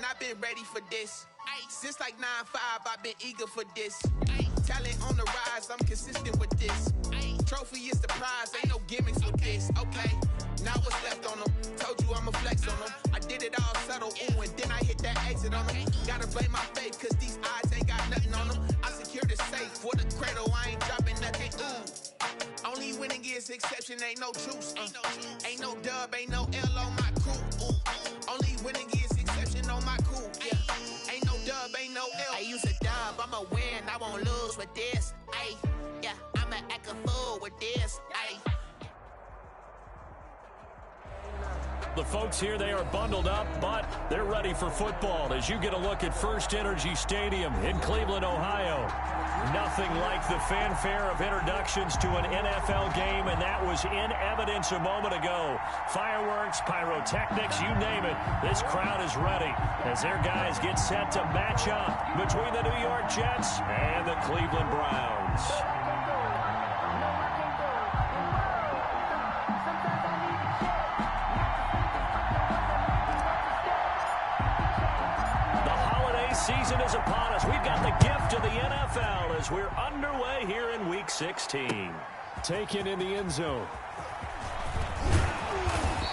I've been ready for this. Since like 9-5, I've been eager for this. Talent on the rise, I'm consistent with this. Trophy is the prize, ain't no gimmicks with this. Okay, now what's left on them? Told you I'ma flex on them. I did it all subtle, ooh, and then I hit that exit on them. Gotta blame my faith, cause these odds ain't got nothing on them. I secured the safe for the cradle, I ain't dropping nothing, ooh. Only winning is exception, ain't no truce. Ain't no dub, ain't no L on my crew. Only winning is exception on my crew. Yeah. Ain't no dub, ain't no L. I use a dub, I'ma win, I won't lose with this. Ay, yeah, I'ma act a fool with this. Ay. The folks here, they are bundled up, but they're ready for football as you get a look at First Energy Stadium in Cleveland, Ohio. Nothing like the fanfare of introductions to an NFL game, and that was in evidence a moment ago. Fireworks, pyrotechnics, you name it. This crowd is ready as their guys get set to match up between the New York Jets and the Cleveland Browns. Season is upon us. We've got the gift of the NFL as we're underway here in Week 16. Taken in the end zone.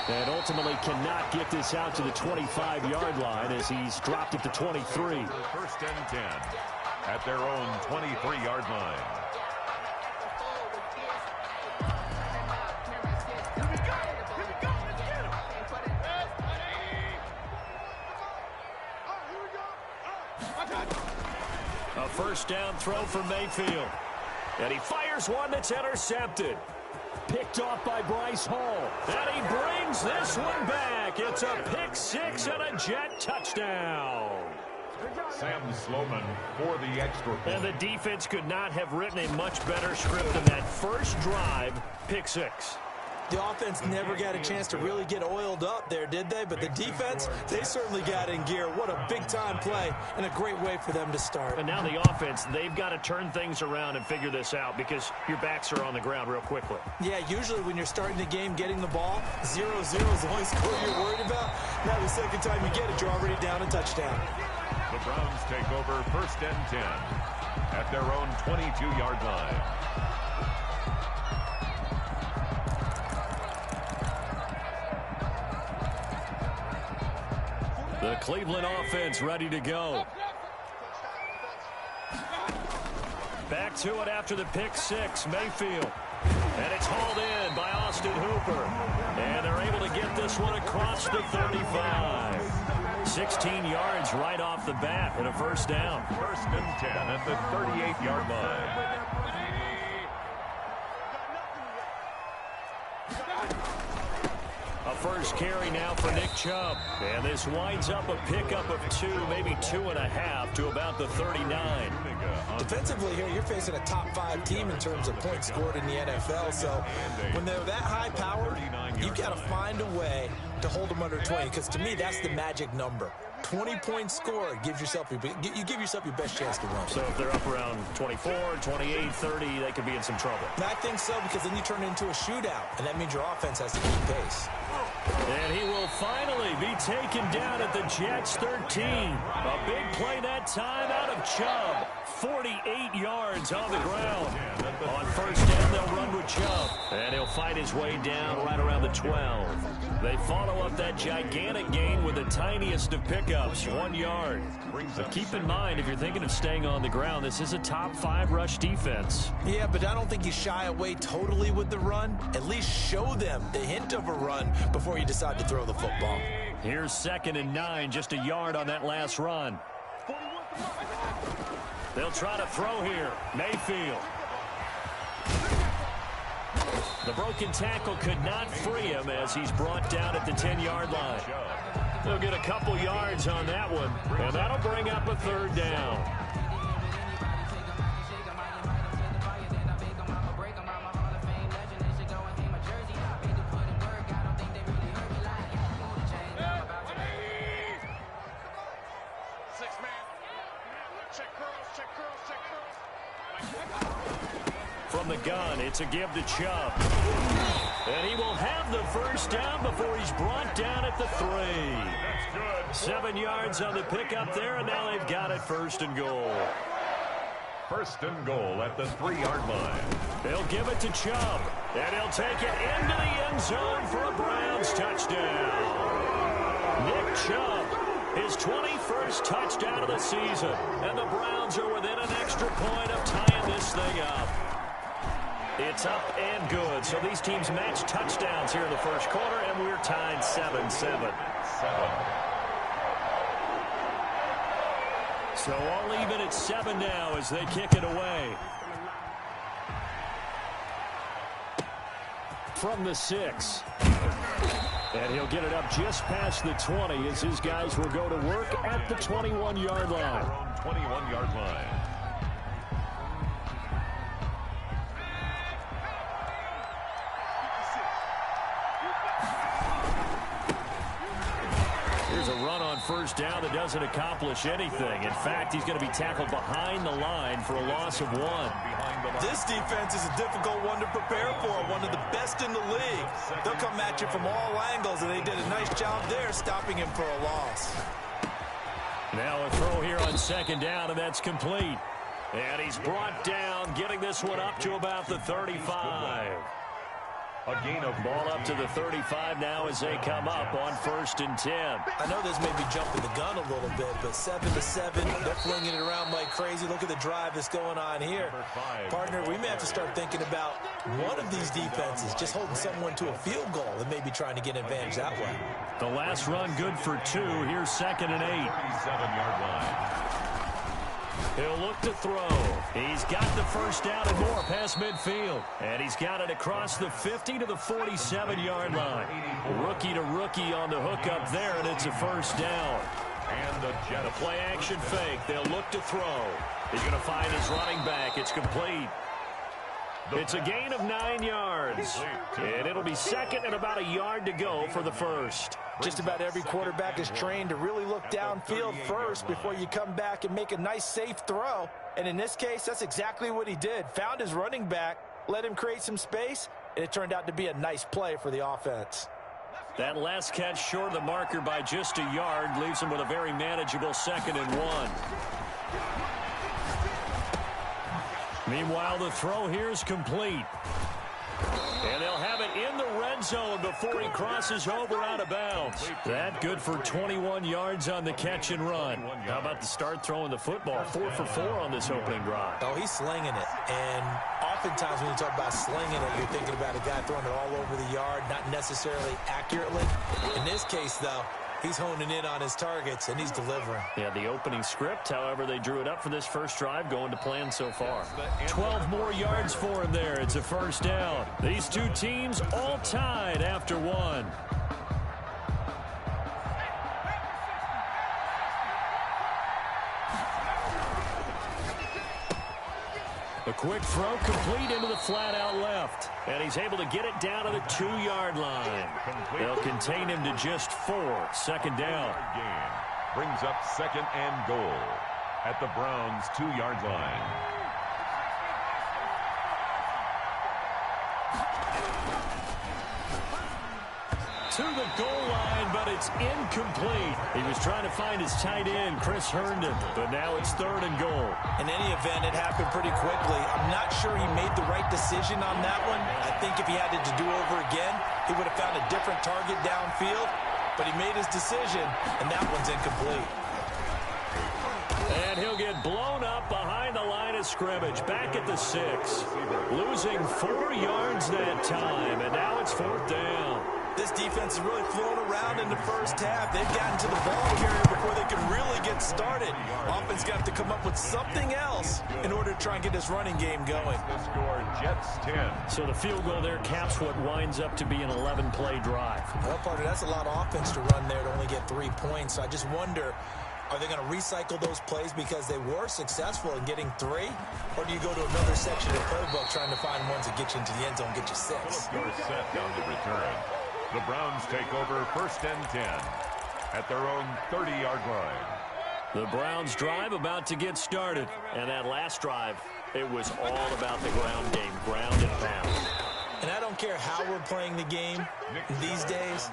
And ultimately cannot get this out to the 25-yard line as he's dropped it to 23. First and 10 at their own 23-yard line. A first down throw for Mayfield. And he fires one that's intercepted. Picked off by Bryce Hall. And he brings this one back. It's a pick six and a Jet touchdown. Sam Sloman for the extra point. And the defense could not have written a much better script than that first drive, pick six. The offense never got a chance to really get oiled up there, did they? But the defense, they certainly got in gear. What a big-time play and a great way for them to start. And now the offense, they've got to turn things around and figure this out because your backs are on the ground real quickly. Yeah, usually when you're starting the game, getting the ball, 0-0 is the only score you're worried about. Now the second time you get it, you're already down a touchdown. The Browns take over first and 10 at their own 22-yard line. The Cleveland offense ready to go. Back to it after the pick six, Mayfield. And it's hauled in by Austin Hooper. And they're able to get this one across the 35. 16 yards right off the bat and a first down. First and 10 at the 38-yard line. A first carry now for Nick Chubb. And this winds up a pickup of 2, maybe 2.5 to about the 39. Defensively here, you're facing a top-5 team in terms of points scored in the NFL. So when they're that high-powered, you've got to find a way to hold them under 20. Because to me, that's the magic number. 20 points scored gives yourself you give yourself your best chance to win. So if they're up around 24, 28, 30, they could be in some trouble. And I think so, because then you turn it into a shootout, and that means your offense has to keep pace. And he will finally be taken down at the Jets' 13. A big play that time out of Chubb. 48 yards on the ground. On first down, they'll run with Chubb. And he'll fight his way down right around the 12. They follow up that gigantic gain with the tiniest of pickups, 1 yard. But keep in mind, if you're thinking of staying on the ground, this is a top-5 rush defense. Yeah, but I don't think you shy away totally with the run. At least show them the hint of a run before you decide to throw the football. Here's 2nd and 9, just a yard on that last run. They'll try to throw here. Mayfield. The broken tackle could not free him as he's brought down at the 10-yard line. They'll get a couple yards on that one, and that'll bring up a 3rd down. from the gun. It's a give to Chubb. And he will have the first down before he's brought down at the 3. That's good. 7 yards on the pickup there, and now they've got it 1st and goal. 1st and goal at the 3-yard line. They'll give it to Chubb, and he'll take it into the end zone for a Browns touchdown. Nick Chubb, his 21st touchdown of the season, and the Browns are within an extra point of tying this thing up. It's up and good. So these teams match touchdowns here in the first quarter, and we're tied 7-7. So all even at 7 now as they kick it away. From the 6. And he'll get it up just past the 20 as his guys will go to work at the 21-yard line. 21-yard line. Here's a run on first down that doesn't accomplish anything. In fact, he's going to be tackled behind the line for a loss of 1. This defense is a difficult one to prepare for, one of the best in the league. They'll come at you from all angles, and they did a nice job there stopping him for a loss. Now a throw here on 2nd down, and that's complete. And he's brought down, getting this one up to about the 35. A gain of ball up to the 35 now as they come up on 1st and 10. I know this may be jumping the gun a little bit, but 7-7, they're flinging it around like crazy. Look at the drive that's going on here. Partner, we may have to start thinking about one of these defenses just holding someone to a field goal and maybe trying to get an advantage that way. The last run good for 2. Here's 2nd and 8. 7-yard line. He'll look to throw. He's got the first down and more past midfield. And he's got it across the 50 to the 47-yard line. Rookie to rookie on the hook up there, and it's a first down. And the jet play action fake. They'll look to throw. He's going to find his running back. It's complete. It's a gain of 9 yards. And it'll be 2nd and about a yard to go for the first. Just about every quarterback is trained to really look downfield first before you come back and make a nice, safe throw. And in this case, that's exactly what he did. Found his running back, let him create some space, and it turned out to be a nice play for the offense. That last catch short of the marker by just a yard leaves him with a very manageable 2nd and 1. Meanwhile, the throw here is complete. And they'll have it in the red zone before he crosses over out of bounds. That good for 21 yards on the catch and run. How about the start throwing the football? 4 for 4 on this opening drive. Oh, he's slinging it. And oftentimes when you talk about slinging it, you're thinking about a guy throwing it all over the yard, not necessarily accurately. In this case, though, he's honing in on his targets, and he's delivering. Yeah, the opening script, however, they drew it up for this first drive, going to plan so far. 12 more yards for him there. It's a first down. These two teams all tied after 1. A quick throw complete into the flat out left. And he's able to get it down to the 2-yard line. They'll contain him to just 4. 2nd down. Brings up 2nd and goal at the Browns' 2-yard line. To the goal line, but it's incomplete. He was trying to find his tight end, Chris Herndon, but now it's 3rd and goal. In any event, it happened pretty quickly. I'm not sure he made the right decision on that one. I think if he had it to do over again, he would have found a different target downfield, but he made his decision, and that one's incomplete. And he'll get blown up behind the line of scrimmage, back at the 6. Losing 4 yards that time, and now it's 4th down. This defense is really flown around in the first half. They've gotten to the ball carrier before they can really get started. Offense got to come up with something else in order to try and get this running game going. The score, Jets 10. So the field goal there caps what winds up to be an 11-play drive. Well, partner, that's a lot of offense to run there to only get 3 points. So I just wonder, are they going to recycle those plays because they were successful in getting 3? Or do you go to another section of the playbook trying to find ones that get you into the end zone, get you 6? You're set down to return. The Browns take over 1st and 10 at their own 30-yard line. The Browns drive about to get started. And that last drive, it was all about the ground game, ground and pound. And I don't care how we're playing the game these days,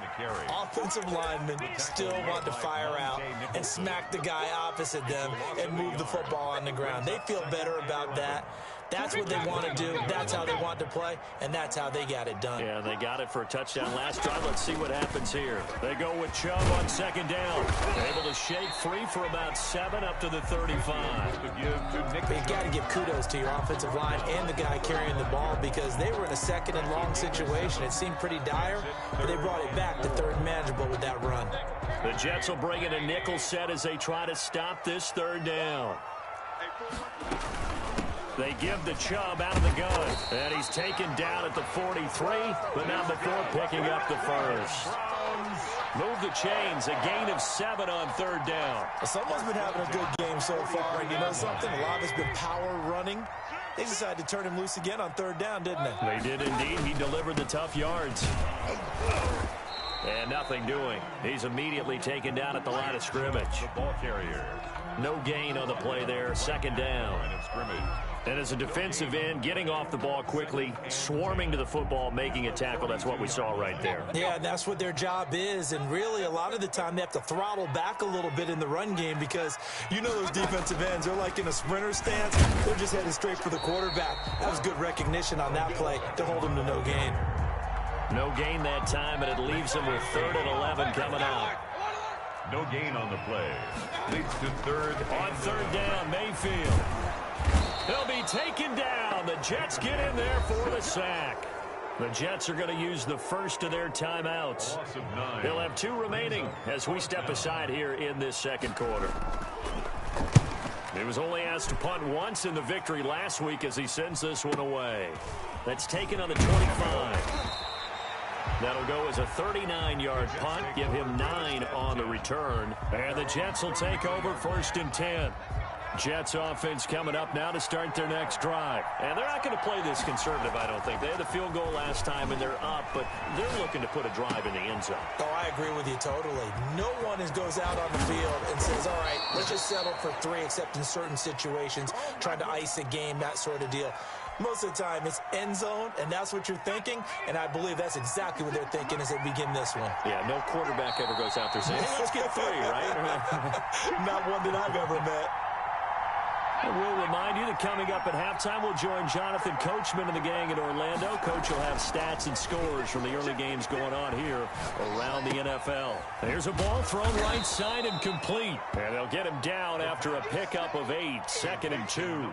offensive linemen still want to fire out and smack the guy opposite them and move the football on the ground. They feel better about that. That's what they want to do. That's how they want to play, and that's how they got it done. Yeah, they got it for a touchdown last drive. Let's see what happens here. They go with Chubb on second down. Able to shake free for about 7 up to the 35. You've got to give kudos to your offensive line and the guy carrying the ball because they were in a second and long situation. It seemed pretty dire, but they brought it back to third and manageable with that run. The Jets will bring in a nickel set as they try to stop this third down. They give the Chubb out of the gun. And he's taken down at the 43, but not before picking up the first. Move the chains, a gain of 7 on third down. Someone's been having a good game so far, and you know something? A lot of it's been power running. They decided to turn him loose again on third down, didn't they? They did indeed. He delivered the tough yards. And nothing doing. He's immediately taken down at the line of scrimmage. The ball carrier. No gain on the play there. Second down. And as a defensive end, getting off the ball quickly, swarming to the football, making a tackle, that's what we saw right there. Yeah, that's what their job is. And really, a lot of the time, they have to throttle back a little bit in the run game because you know those defensive ends, they're like in a sprinter stance. They're just headed straight for the quarterback. That was good recognition on that play to hold them to no gain. No gain that time, and it leaves them with 3rd and 11 coming up. No gain on the play. Leads to third. On third down, Mayfield. He'll be taken down. The Jets get in there for the sack. The Jets are going to use the first of their timeouts. They'll have 2 remaining as we step aside here in this second quarter. He was only asked to punt once in the victory last week as he sends this one away. That's taken on the 25. That'll go as a 39-yard punt, give him 9 on the return. And the Jets will take over 1st and 10. Jets offense coming up now to start their next drive. And they're not going to play this conservative, I don't think. They had the field goal last time, and they're up, but they're looking to put a drive in the end zone. Oh, I agree with you totally. No one goes out on the field and says, all right, let's just settle for 3, except in certain situations, trying to ice a game, that sort of deal. Most of the time, it's end zone, and that's what you're thinking, and I believe that's exactly what they're thinking as they begin this one. Yeah, no quarterback ever goes out there saying, hey, let's get 3, right? Not one that I've ever met. And we'll remind you that coming up at halftime, we'll join Jonathan Coachman and the gang in Orlando. Coach will have stats and scores from the early games going on here around the NFL. There's a ball thrown right side and complete. And they'll get him down after a pickup of 8. 2nd and 2.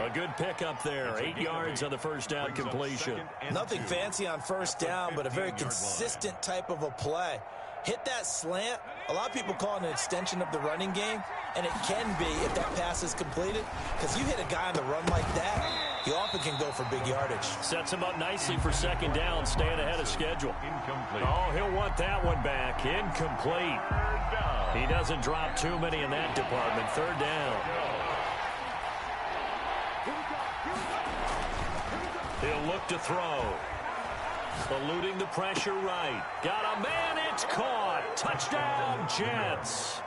A good pickup there. 8 yards on the first down completion. Nothing fancy on first down, but a very consistent type of a play. Hit that slant. A lot of people call it an extension of the running game, and it can be if that pass is completed, because you hit a guy on the run like that, he often can go for big yardage. Sets him up nicely for 2nd down, staying ahead of schedule. Incomplete. Oh, he'll want that one back. Incomplete. He doesn't drop too many in that department. 3rd down. He'll look to throw. Eluding the pressure right. Got a man, it's caught. Touchdown, Jets.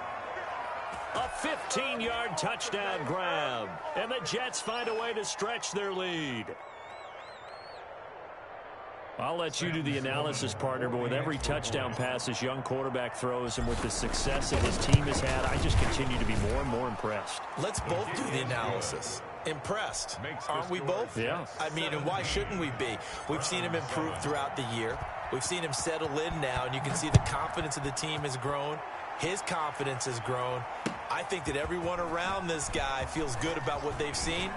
A 15-yard touchdown grab. And the Jets find a way to stretch their lead. I'll let you do the analysis, partner, but with every touchdown pass this young quarterback throws and with the success that his team has had, I just continue to be more and more impressed. Let's both do the analysis. Impressed. Aren't we both? Yeah. I mean, and why shouldn't we be? We've seen him improve throughout the year. We've seen him settle in now, and you can see the confidence of the team has grown. His confidence has grown. I think that everyone around this guy feels good about what they've seen,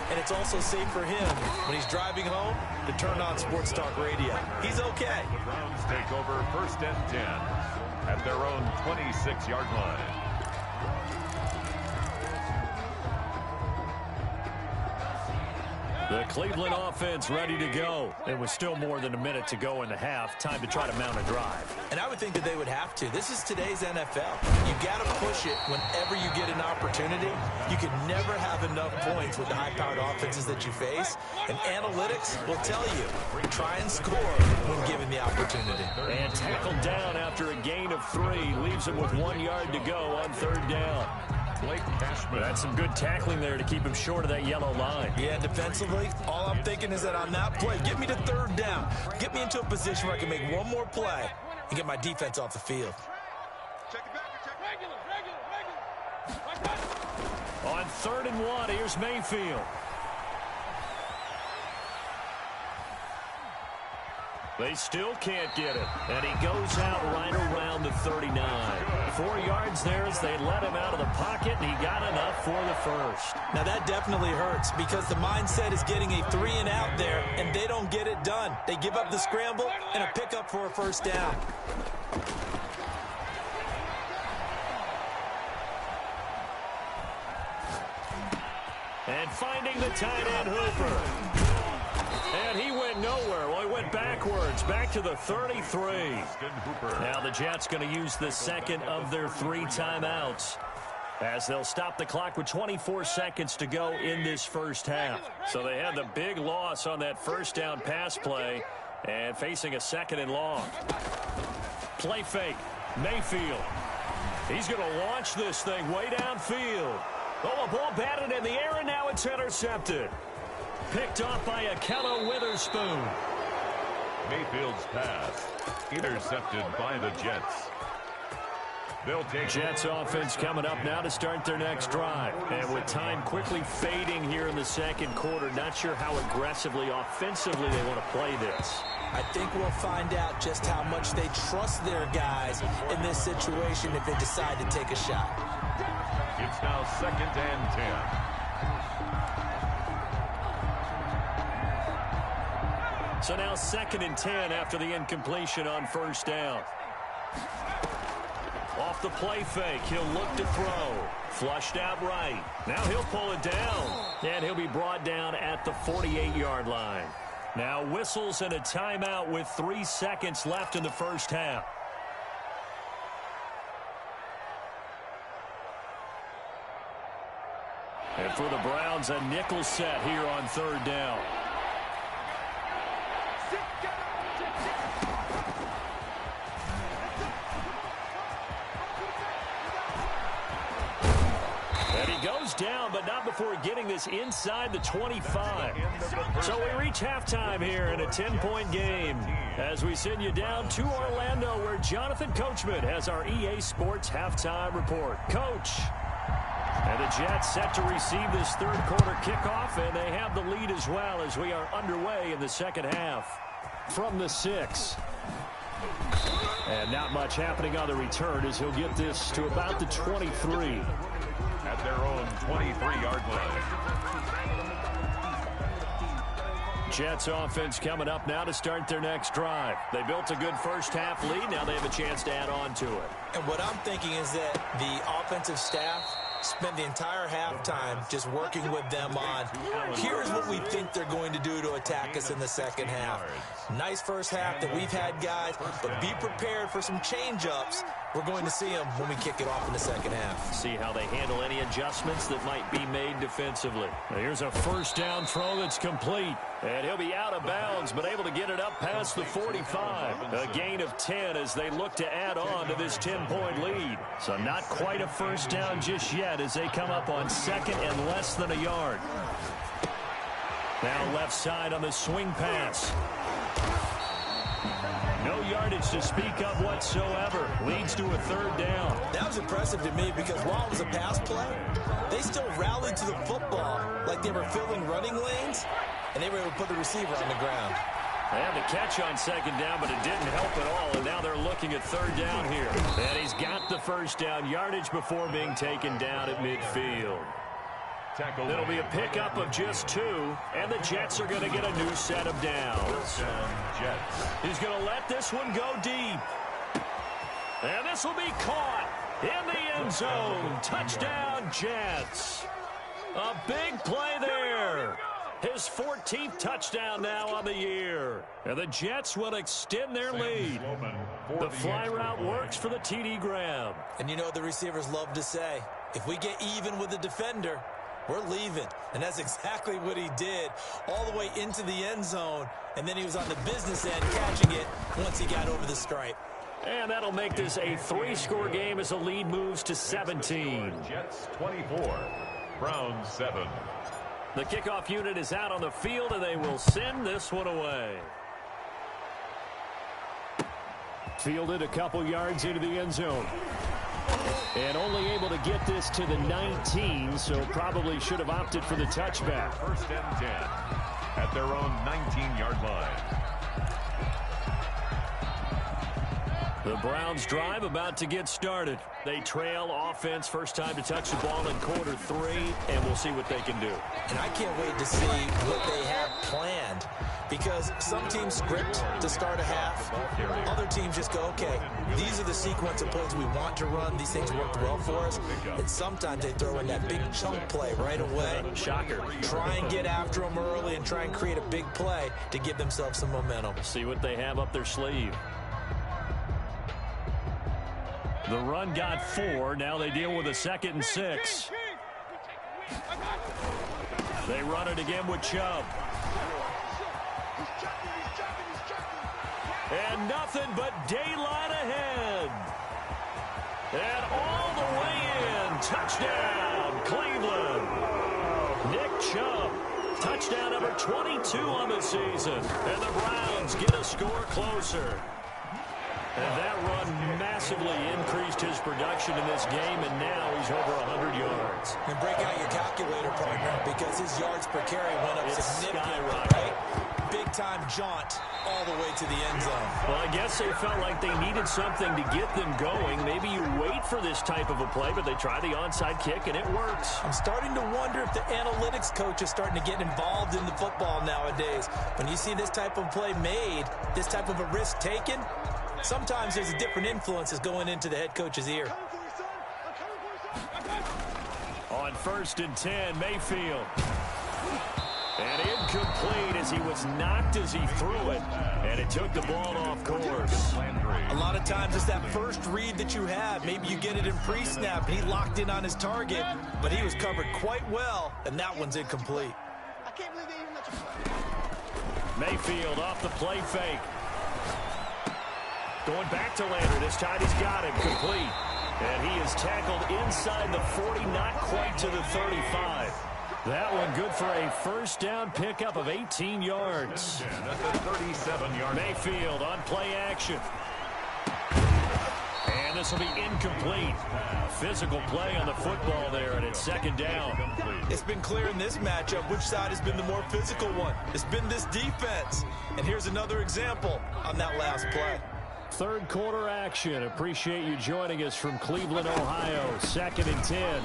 and it's also safe for him when he's driving home to turn on Sports Talk Radio. He's okay. The Browns take over 1st and 10 at their own 26-yard line. The Cleveland offense ready to go. It was still more than a minute to go in the half. Time to try to mount a drive. And I would think that they would have to. This is today's NFL. You got to push it whenever you get an opportunity. You can never have enough points with the high-powered offenses that you face. And analytics will tell you, try and score when given the opportunity. And tackled down after a gain of 3. Leaves him with 1 yard to go on 3rd down. That's some good tackling there to keep him short of that yellow line. Yeah, defensively, all I'm thinking is that on that play, get me to third down. Get me into a position where I can make one more play and get my defense off the field. On 3rd and 1, here's Mayfield. They still can't get it. And he goes out right around the 39. 4 yards there as they let him out of the pocket, and he got enough for the first. Now that definitely hurts because the mindset is getting a 3 and out there, and they don't get it done. They give up the scramble and a pickup for a first down. And finding the tight end Hooper. And he went nowhere. Well, he went backwards, back to the 33. Now the Jets going to use the second of their 3 timeouts, as they'll stop the clock with 24 seconds to go in this first half. So they had the big loss on that first down pass play and facing a 2nd and long. Play fake. Mayfield. He's going to launch this thing way downfield. Oh, a ball batted in the air, and now it's intercepted. Picked off by Akello Witherspoon. Mayfield's pass intercepted by the Jets. They'll take Jets offense coming up now to start their next drive. And with time quickly fading here in the second quarter, not sure how aggressively, offensively they want to play this. I think we'll find out just how much they trust their guys in this situation if they decide to take a shot. It's now 2nd and 10. So now 2nd and 10 after the incompletion on first down. Off the play fake, he'll look to throw. Flushed out right. Now he'll pull it down. And he'll be brought down at the 48-yard line. Now whistles and a timeout with 3 seconds left in the first half. And for the Browns, a nickel set here on 3rd down. And he goes down, but not before getting this inside the 25. So we reach halftime here in a 10-point game as we send you down to Orlando, where Jonathan Coachman has our EA Sports halftime report. Coach. And the Jets set to receive this third quarter kickoff, and they have the lead as well as we are underway in the second half from the 6. And not much happening on the return as he'll get this to about the 23. At their own 23-yard line. Jets offense coming up now to start their next drive. They built a good first half lead. Now they have a chance to add on to it. And what I'm thinking is that the offensive staff spent the entire halftime just working with them on, here's what we think they're going to do to attack us in the second half. Nice first half that we've had, guys, but be prepared for some change-ups. We're going to see them when we kick it off in the second half. See how they handle any adjustments that might be made defensively. Now here's a first down throw that's complete. And he'll be out of bounds, but able to get it up past the 45. A gain of 10 as they look to add on to this 10-point lead. So not quite a first down just yet as they come up on 2nd and less than a yard. Now left side on the swing pass. No yardage to speak of whatsoever. Leads to a 3rd down. That was impressive to me because while it was a pass play, they still rallied to the football like they were filling running lanes, and they were able to put the receiver on the ground. They had the catch on 2nd down, but it didn't help at all, and now they're looking at 3rd down here. And he's got the first down yardage before being taken down at midfield. It'll be a pickup of just 2, and the Jets are going to get a new set of downs. He's going to let this one go deep. And this will be caught in the end zone. Touchdown, Jets. A big play there. His 14th touchdown now on the year. And the Jets will extend their lead. The fly route works for the TD grab. And you know the receivers love to say, if we get even with the defender, we're leaving. And that's exactly what he did all the way into the end zone. And then he was on the business end catching it once he got over the stripe. And that'll make this a 3-score game as the lead moves to 17. Jets 24, Browns 7. The kickoff unit is out on the field, and they will send this one away. Fielded a couple yards into the end zone. And only able to get this to the 19, so probably should have opted for the touchback. First and 10 at their own 19-yard line. The Browns drive about to get started. They trail offense, first time to touch the ball in quarter 3, and we'll see what they can do. And I can't wait to see what they have planned, because some teams script to start a half. Other teams just go, okay, these are the sequence of plays we want to run. These things worked well for us. And sometimes they throw in that big chunk play right away. Shocker. Try and get after them early and try and create a big play to give themselves some momentum. See what they have up their sleeve. The run got 4. Now they deal with a 2nd and 6. They run it again with Chubb. And nothing but daylight ahead. And all the way in. Touchdown, Cleveland. Nick Chubb. Touchdown number 22 on the season. And the Browns get a score closer. And that run massively increased his production in this game, and now he's over 100 yards. And break out your calculator, partner, because his yards per carry went up significantly, right? Big-time jaunt all the way to the end zone. Well, I guess they felt like they needed something to get them going. Maybe you wait for this type of a play, but they try the onside kick, and it works. I'm starting to wonder if the analytics coach is starting to get involved in the football nowadays. When you see this type of play made, this type of a risk taken, sometimes there's a different influence that's going into the head coach's ear. On 1st and 10, Mayfield. And incomplete as he was knocked as he threw it. And it took the ball off course. A lot of times it's that first read that you have. Maybe you get it in pre-snap, and he locked in on his target, but he was covered quite well, and that one's incomplete. Mayfield off the play fake. Going back to Landry. This time he's got him complete. And he is tackled inside the 40, not quite to the 35. That one good for a first down pickup of 18 yards. At the 37-yard. Mayfield on play action. And this will be incomplete. Physical play on the football there, and it's 2nd down. It's been clear in this matchup which side has been the more physical one. It's been this defense. And here's another example on that last play. 3rd quarter action. Appreciate you joining us from Cleveland, Ohio. 2nd and 10.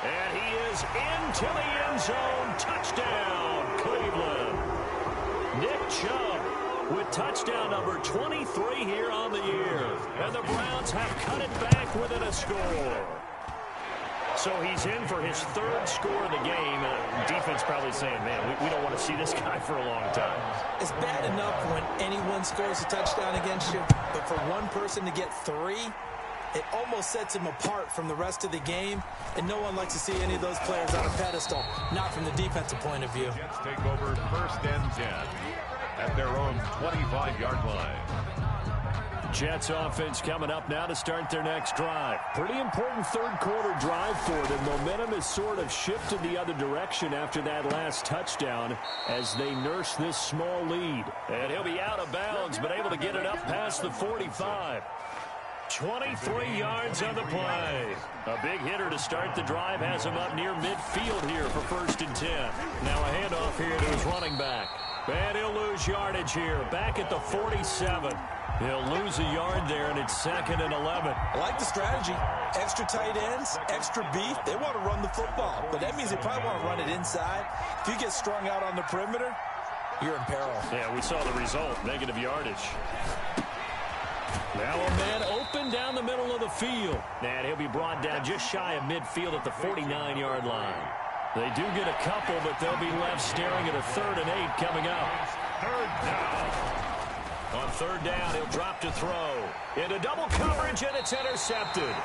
And he is into the end zone. Touchdown, Cleveland. Nick Chubb with touchdown number 23 here on the year. And the Browns have cut it back within a score. So he's in for his 3rd score of the game. Defense probably saying, man, we don't want to see this guy for a long time. It's bad enough when anyone scores a touchdown against you, but for one person to get 3, it almost sets him apart from the rest of the game, and no one likes to see any of those players on a pedestal, not from the defensive point of view. Jets take over 1st and 10 at their own 25-yard line. Jets offense coming up now to start their next drive. Pretty important 3rd quarter drive for them. Momentum has sort of shifted the other direction after that last touchdown as they nurse this small lead. And he'll be out of bounds, but able to get it up past the 45. 23 yards on the play. A big hitter to start the drive has him up near midfield here for 1st and 10. Now a handoff here to his running back. And he'll lose yardage here. Back at the 47. He'll lose a yard there, and it's 2nd and 11. I like the strategy. Extra tight ends, extra beef. They want to run the football, but that means they probably want to run it inside. If you get strung out on the perimeter, you're in peril. Yeah, we saw the result, negative yardage. Now a man open down the middle of the field. And he'll be brought down just shy of midfield at the 49-yard line. They do get a couple, but they'll be left staring at a 3rd and 8 coming up. 3rd down. On 3rd down, he'll drop to throw. Into double coverage, and it's intercepted.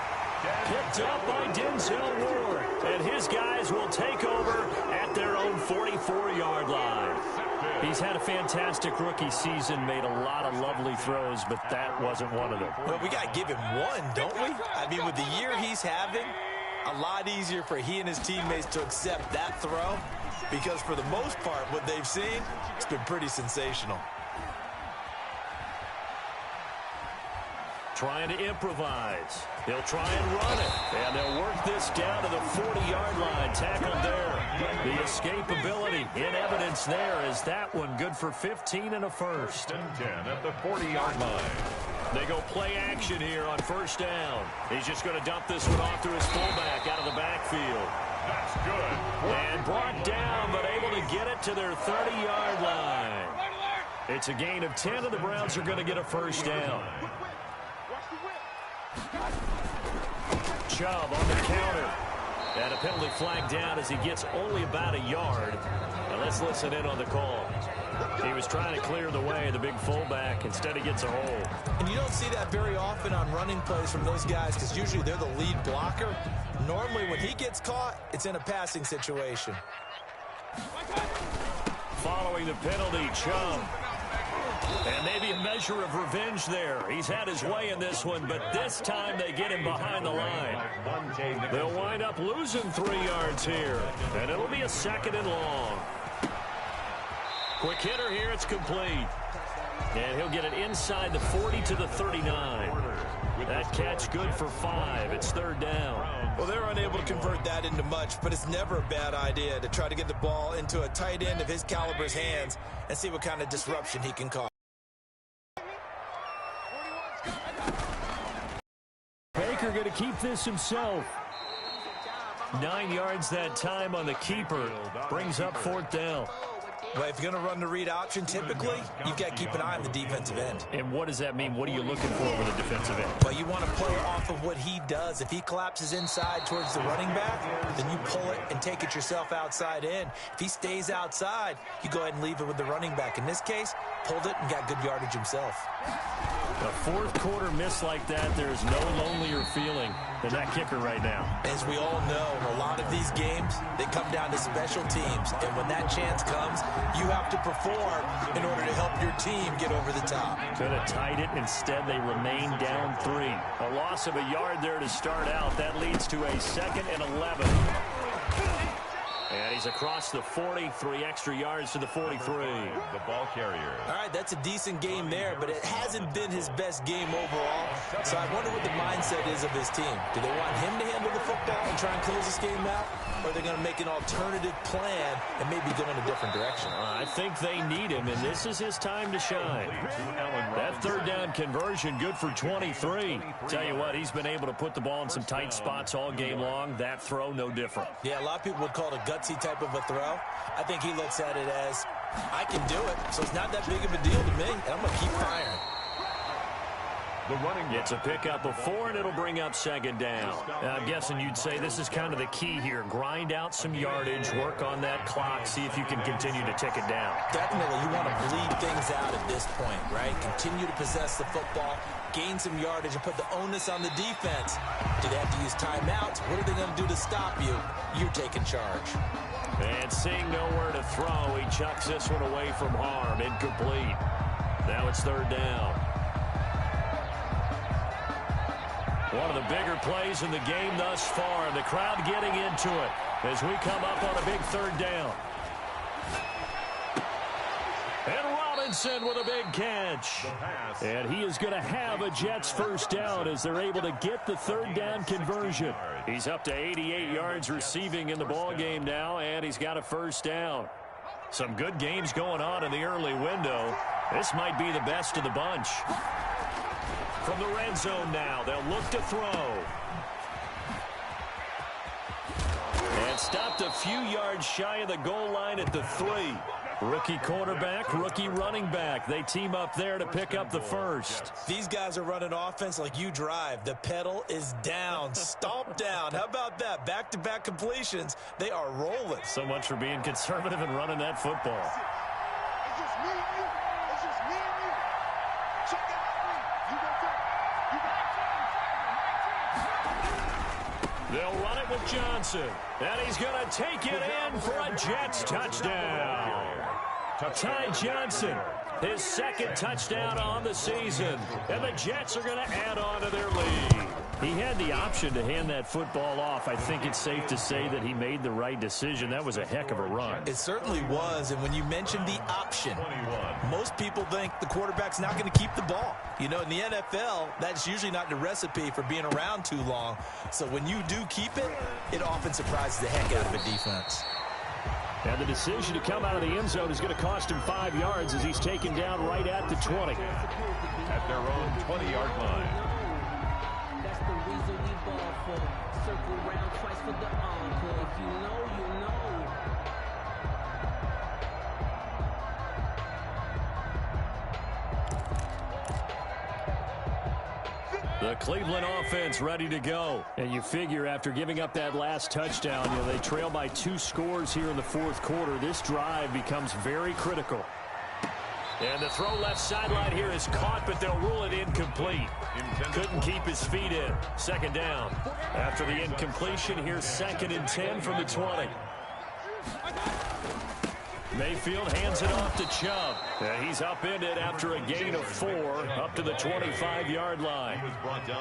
Picked up by Denzel Ward. And his guys will take over at their own 44-yard line. He's had a fantastic rookie season, made a lot of lovely throws, but that wasn't one of them. Well, we got to give him one, don't we? I mean, with the year he's having, a lot easier for he and his teammates to accept that throw because for the most part, what they've seen, it's been pretty sensational. Trying to improvise. He'll try and run it. And they'll work this down to the 40-yard line. Tackled there. The escapability in evidence there. Is that one good for 15 and a first? 10 at the 40-yard line. They go play action here on first down. He's just going to dump this one off to his fullback out of the backfield. That's good. And brought down, but able to get it to their 30-yard line. It's a gain of 10, and the Browns are going to get a first down. Chubb on the counter. And a penalty flag down as he gets only about a yard. Now let's listen in on the call. He was trying to clear the way, the big fullback. Instead, he gets a hold. And you don't see that very often on running plays from those guys because usually they're the lead blocker. Normally, when he gets caught, it's in a passing situation. Following the penalty, Chubb. And maybe a measure of revenge there. He's had his way in this one, but this time they get him behind the line. They'll wind up losing 3 yards here, and it'll be a 2nd and long. Quick hitter here, it's complete. And he'll get it inside the 40 to the 39. That catch good for 5. It's 3rd down. Well, they're unable to convert that into much, but it's never a bad idea to try to get the ball into a tight end of his caliber's hands and see what kind of disruption he can cause. Baker going to keep this himself. 9 yards that time on the keeper. Brings up 4th down. Well, if you're going to run the read option, typically, you've got to keep an eye on the defensive end. And what does that mean? What are you looking for with a defensive end? Well, you want to play off of what he does. If he collapses inside towards the running back, then you pull it and take it yourself outside in. If he stays outside, you go ahead and leave it with the running back. In this case, pulled it and got good yardage himself. A 4th quarter miss like that, there is no lonelier feeling than that kicker right now. As we all know, a lot of these games, they come down to special teams. And when that chance comes, you have to perform in order to help your team get over the top. Could have tied it. Instead, they remain down 3. A loss of a yard there to start out. That leads to a 2nd and 11. And he's across the 40, 3 extra yards to the 43. The ball carrier. All right, that's a decent game there, but it hasn't been his best game overall. So I wonder what the mindset is of his team. Do they want him to handle the football and try and close this game out? Or are they going to make an alternative plan and maybe go in a different direction? I think they need him, and this is his time to shine. That 3rd down conversion, good for 23. Tell you what, he's been able to put the ball in some tight spots all game long. That throw, no different. Yeah, a lot of people would call it a gutsy type of a throw. I think he looks at it as, I can do it, so it's not that big of a deal to me, and I'm going to keep firing. The running It's a pickup of 4, and it'll bring up 2nd down. I'm guessing you'd say this is kind of the key here. Grind out some yardage, work on that clock, see if you can continue to tick it down. Definitely, you want to bleed things out at this point, right? Continue to possess the football, gain some yardage, and put the onus on the defense. Do they have to use timeouts? What are they going to do to stop you? You're taking charge. And seeing nowhere to throw, he chucks this one away from harm. Incomplete. Now it's 3rd down. One of the bigger plays in the game thus far. The crowd getting into it as we come up on a big 3rd down. And Robinson with a big catch. And he is going to have a Jets first down as they're able to get the 3rd down conversion. He's up to 88 yards receiving in the ball game now, and he's got a first down. Some good games going on in the early window. This might be the best of the bunch. From the red zone now, they'll look to throw. And stopped a few yards shy of the goal line at the 3. Rookie quarterback, rookie running back. They team up there to pick up the first. These guys are running offense like you drive. The pedal is down, stomp down. How about that? Back-to-back completions. They are rolling. So much for being conservative and running that football. It's just me and you. It's just me and you. Check it out. You go first. They'll run it with Johnson. And he's going to take it in for a Jets touchdown. Ty Johnson, his second touchdown on the season. And the Jets are going to add on to their lead. He had the option to hand that football off. I think it's safe to say that he made the right decision. That was a heck of a run. It certainly was. And when you mentioned the option, most people think the quarterback's not going to keep the ball. You know, in the NFL, that's usually not the recipe for being around too long. So when you do keep it, it often surprises the heck out of a defense. And the decision to come out of the end zone is going to cost him 5 yards as he's taken down right at the 20. At their own 20-yard line. That's the reason we ball for. Circle round twice for the encore. If you know, you know. The Cleveland offense ready to go. And you figure after giving up that last touchdown, you know, they trail by 2 scores here in the fourth quarter. This drive becomes very critical. And the throw left sideline here is caught, but they'll rule it incomplete. Couldn't keep his feet in. Second down. After the incompletion, here's 2nd and 10 from the 20. Mayfield hands it off to Chubb. He's upended after a gain of 4 up to the 25-yard line.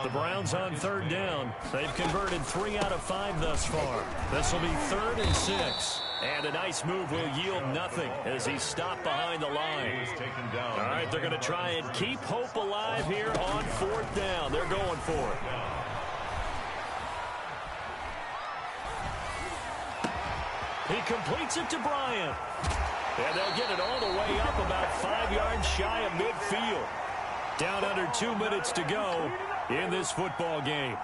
The Browns on 3rd down. They've converted 3 out of 5 thus far. This will be 3rd and 6. And a nice move will yield nothing as he's stopped behind the line. All right, they're going to try and keep hope alive here on 4th down. They're going for it. He completes it to Bryant. And they'll get it all the way up about 5 yards shy of midfield. Down under 2 minutes to go in this football game.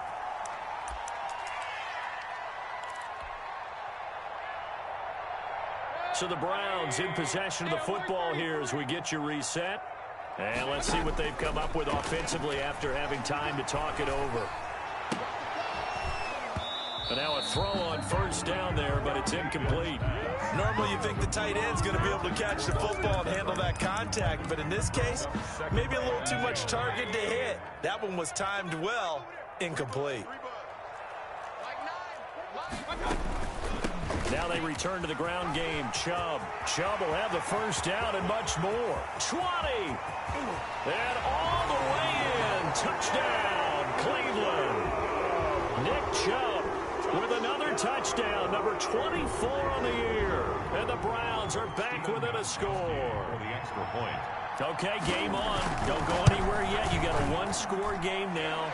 So the Browns in possession of the football here as we get you reset. And let's see what they've come up with offensively after having time to talk it over. And now a throw on 1st down there, but it's incomplete. Normally you think the tight end's going to be able to catch the football and handle that contact, but in this case, maybe a little too much target to hit. That one was timed well, incomplete. Now they return to the ground game. Chubb will have the 1st down and much more. 20. And all the way in. Touchdown, Cleveland. Nick Chubb with another touchdown, number 24 on the year. And the Browns are back within a score. For the extra point. Okay, game on. Don't go anywhere yet. You got a 1-score game now.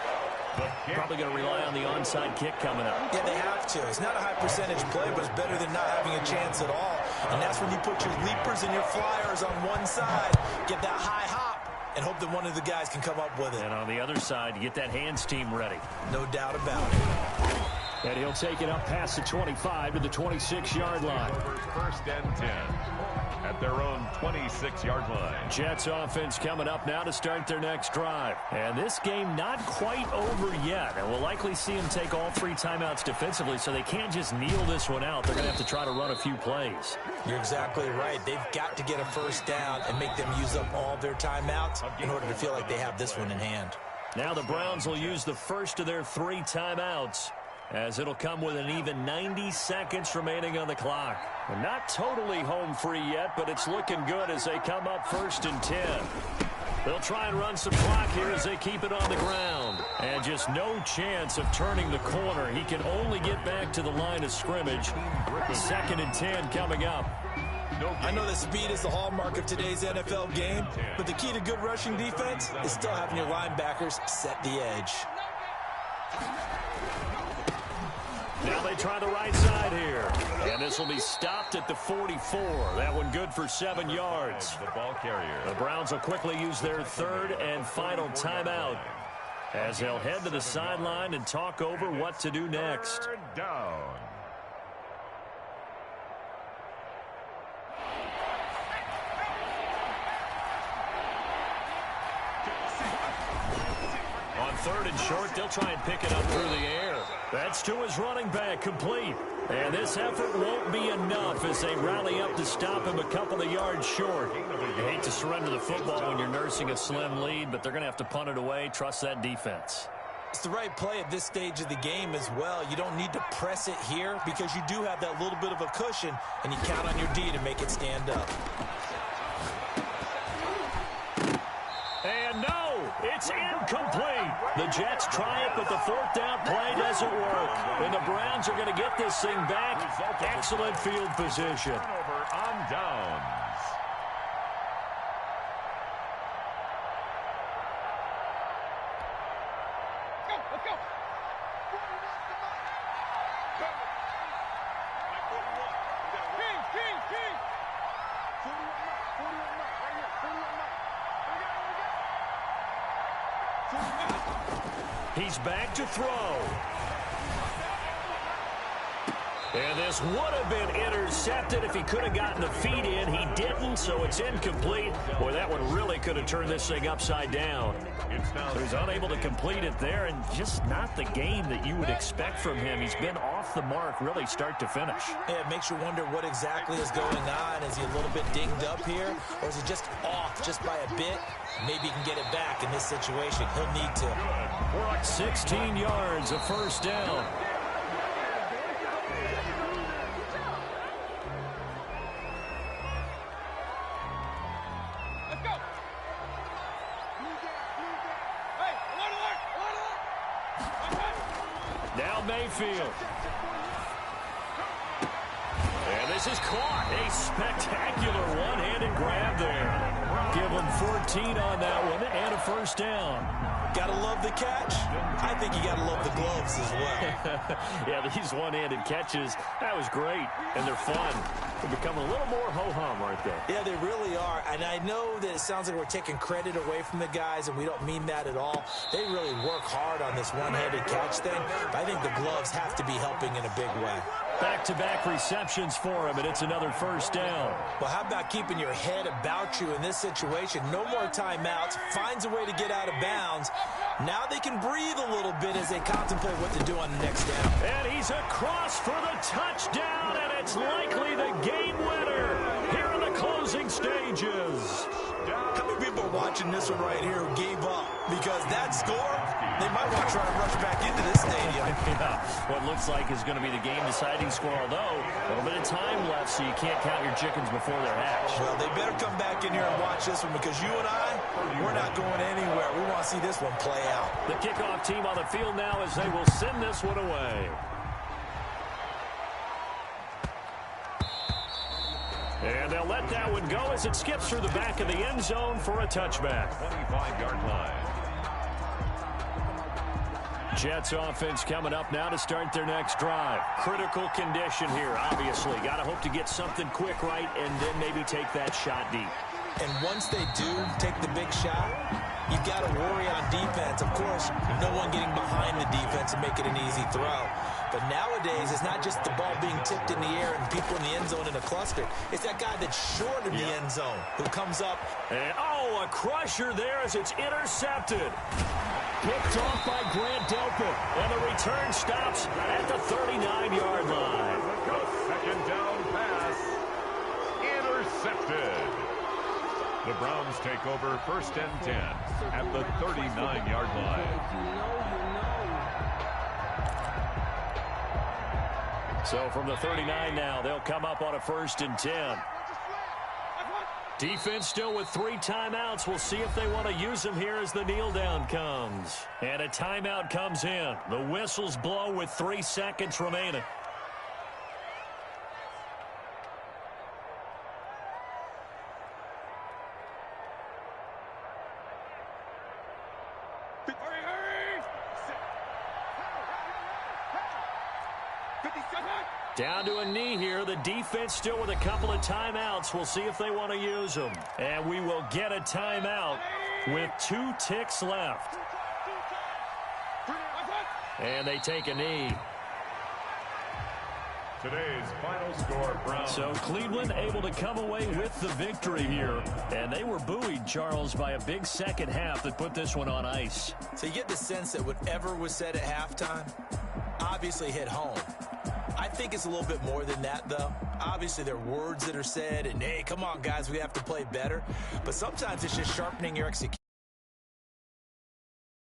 Probably going to rely on the onside kick coming up. Yeah, they have to. It's not a high percentage play, but it's better than not having a chance at all. And that's when you put your leapers and your flyers on one side, get that high hop, and hope that one of the guys can come up with it. And on the other side, you get that hands team ready. No doubt about it. And he'll take it up past the 25 to the 26-yard line. 1st and 10 at their own 26-yard line. Jets offense coming up now to start their next drive. And this game not quite over yet. And we'll likely see them take all 3 timeouts defensively, so they can't just kneel this one out. They're going to have to try to run a few plays. You're exactly right. They've got to get a 1st down and make them use up all their timeouts in order to feel like they have this one in hand. Now the Browns will use the first of their 3 timeouts, as it'll come with an even 90 seconds remaining on the clock. We're not totally home free yet, but it's looking good as they come up 1st and 10. They'll try and run some clock here as they keep it on the ground. And just no chance of turning the corner. He can only get back to the line of scrimmage. 2nd and 10 coming up. I know that speed is the hallmark of today's NFL game, but the key to good rushing defense is still having your linebackers set the edge. Now they try the right side here. And this will be stopped at the 44. That one good for 7 yards. The ball carrier. The Browns will quickly use their 3rd and final timeout as they'll head to the sideline and talk over what to do next. 3rd down. On 3rd and short, they'll try and pick it up through the air. That's to his running back, complete. And this effort won't be enough as they rally up to stop him a couple of yards short. You hate to surrender the football when you're nursing a slim lead, but they're going to have to punt it away. Trust that defense. It's the right play at this stage of the game as well. You don't need to press it here because you do have that little bit of a cushion, and you count on your D to make it stand up. It's incomplete. The Jets try it, but the fourth down play doesn't work. And the Browns are going to get this thing back. Excellent field position. Turnover on downs. Let's go. He's back to throw. And this would have been intercepted if he could have gotten the feet in. He didn't, so it's incomplete. Boy, that one really could have turned this thing upside down. So he's unable to complete it there, and just not the game that you would expect from him. He's been off the mark really start to finish. Yeah, it makes you wonder what exactly is going on. Is he a little bit dinged up here, or is he just off just by a bit? Maybe he can get it back in this situation. He'll need to. 16 yards, a first down. Now Mayfield. And this is caught. A spectacular one-handed grab there. Give him 14 on that one and a first down. Gotta love the catch. I think you gotta love the gloves as well. Yeah, these one-handed catches, that was great. And they're fun. They're becoming a little more ho-hum, aren't they? Yeah, they really are. And I know that it sounds like we're taking credit away from the guys, and we don't mean that at all. They really work hard on this one-handed catch thing. But I think the gloves have to be helping in a big way. Back-to-back receptions for him, and it's another first down. Well, how about keeping your head about you in this situation? No more timeouts. Finds a way to get out of bounds. Now they can breathe a little bit as they contemplate what to do on the next down. And he's across for the touchdown, and it's likely the game winner here in the closing stages. How many people are watching this one right here who gave up? Because that score, they might want to try to rush back into this stadium. Yeah, what looks like is going to be the game-deciding score, although a little bit of time left, so you can't count your chickens before they're hatched. Well, they better come back in here and watch this one, because you and I, we're not going anywhere. We want to see this one play out. The kickoff team on the field now as they will send this one away. And they'll let that one go as it skips through the back of the end zone for a touchback. 25-yard line. Jets offense coming up now to start their next drive. Critical condition here, obviously. Got to hope to get something quick right and then maybe take that shot deep. And once they do take the big shot, you've got to worry on defense. Of course, no one getting behind the defense and make it an easy throw. But nowadays, it's not just the ball being tipped in the air and people in the end zone in a cluster. It's that guy that's short of the end zone who comes up. And, oh, a crusher there as it's intercepted. Picked off by Grant Delpit. And the return stops at the 39-yard line. Second down pass. Intercepted. The Browns take over first and 10 at the 39-yard line. So from the 39 now, they'll come up on a first and 10. Defense still with 3 timeouts. We'll see if they want to use them here as the kneel down comes. And a timeout comes in. The whistles blow with 3 seconds remaining. Down to a knee here. The defense still with a couple of timeouts. We'll see if they want to use them. And we will get a timeout with 2 ticks left. And they take a knee. Today's final score, Browns. So Cleveland able to come away with the victory here. And they were buoyed, Charles, by a big second half that put this one on ice. So you get the sense that whatever was said at halftime obviously hit home. I think it's a little bit more than that, though. Obviously, there are words that are said, and, hey, come on, guys, we have to play better. But sometimes it's just sharpening your execution.